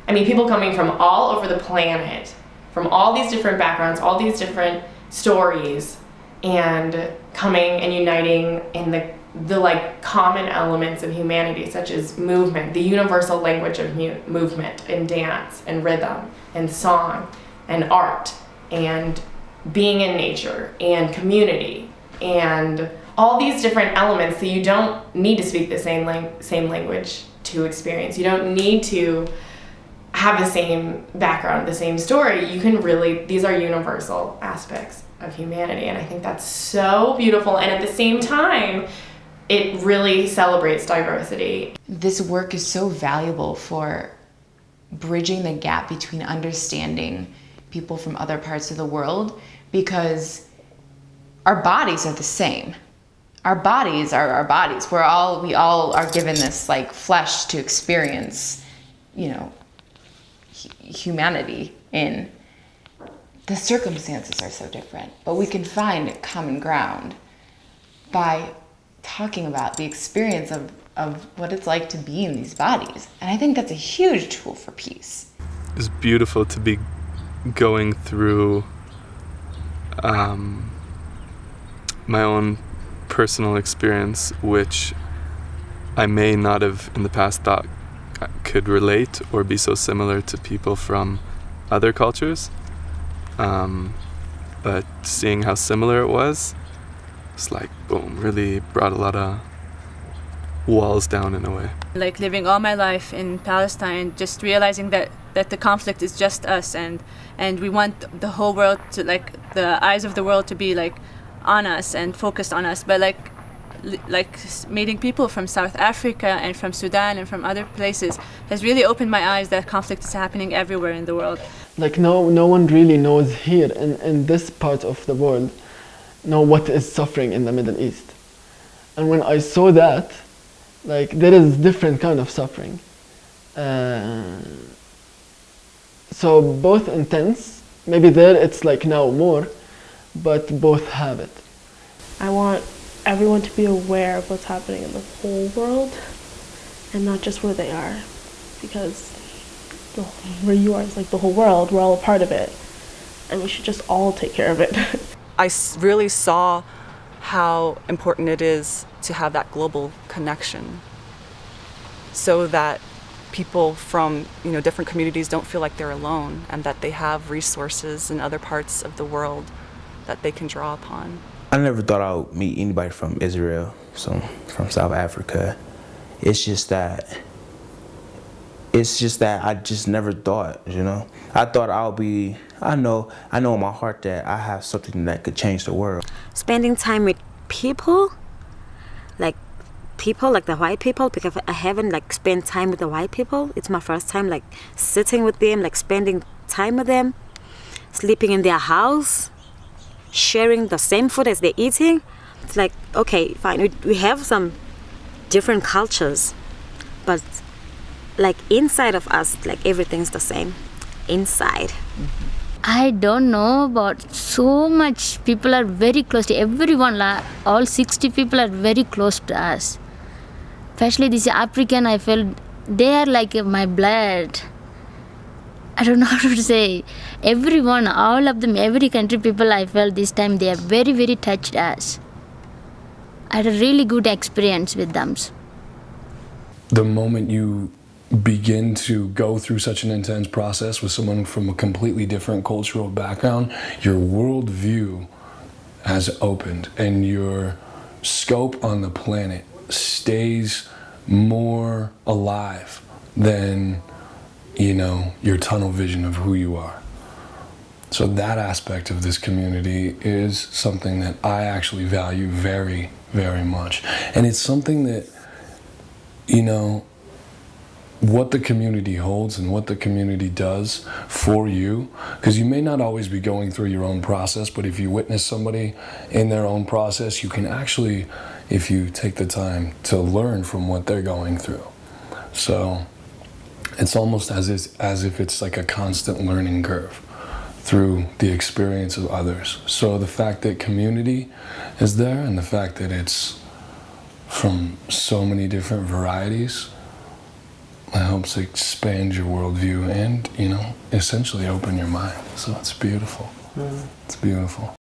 I mean, people coming from all over the planet, from all these different backgrounds, all these different stories, and coming and uniting in the like common elements of humanity, such as movement, the universal language of movement and dance and rhythm and song and art and being in nature and community and all these different elements that you don't need to speak the same language to experience. You don't need to have the same background, the same story. You can really, these are universal aspects of humanity, and I think that's so beautiful. And at the same time, it really celebrates diversity. This work is so valuable for bridging the gap between understanding people from other parts of the world, because our bodies are the same. Our bodies are our bodies. We all are given this like flesh to experience, you know, humanity in. The circumstances are so different, but we can find common ground by talking about the experience of what it's like to be in these bodies. And I think that's a huge tool for peace. It's beautiful to be going through my own personal experience, which I may not have in the past thought could relate or be so similar to people from other cultures. But seeing how similar it was, it's like, boom, really brought a lot of walls down in a way. Like living all my life in Palestine, just realizing that the conflict is just us, and we want the whole world to, like, the eyes of the world to be like on us and focused on us. But like meeting people from South Africa and from Sudan and from other places has really opened my eyes that conflict is happening everywhere in the world. Like no one really knows here in this part of the world know what is suffering in the Middle East. And when I saw that, like, there is different kind of suffering. So both intense, maybe there it's like now more, but both have it. I want everyone to be aware of what's happening in the whole world and not just where they are, because where you are is like the whole world. We're all a part of it, and we should just all take care of it. I really saw how important it is to have that global connection, so that people from, you know, different communities don't feel like they're alone, and that they have resources in other parts of the world that they can draw upon. I never thought I would meet anybody from Israel, from South Africa. It's just that I just never thought, you know. I thought I know in my heart that I have something that could change the world. Spending time with people like the white people, because I haven't like spent time with the white people. It's my first time like sitting with them, like spending time with them, sleeping in their house, sharing the same food as they're eating. It's like, okay, fine, we have some different cultures, but like inside of us, like everything's the same inside. I don't know, but so much people are very close to everyone. All 60 people are very close to us. Especially this African, I felt they are like my blood. I don't know how to say. Everyone, all of them, every country people I felt this time, they are very, very touched us. I had a really good experience with them. The moment you begin to go through such an intense process with someone from a completely different cultural background, your worldview has opened and your scope on the planet stays more alive than, you know, your tunnel vision of who you are. So that aspect of this community is something that I actually value very, very much. And it's something that, you know, what the community holds and what the community does for you, because you may not always be going through your own process, but if you witness somebody in their own process, you can actually, if you take the time to learn from what they're going through. So it's almost as if it's like a constant learning curve through the experience of others. So the fact that community is there and the fact that it's from so many different varieties helps expand your worldview and, you know, essentially open your mind. So it's beautiful. It's beautiful.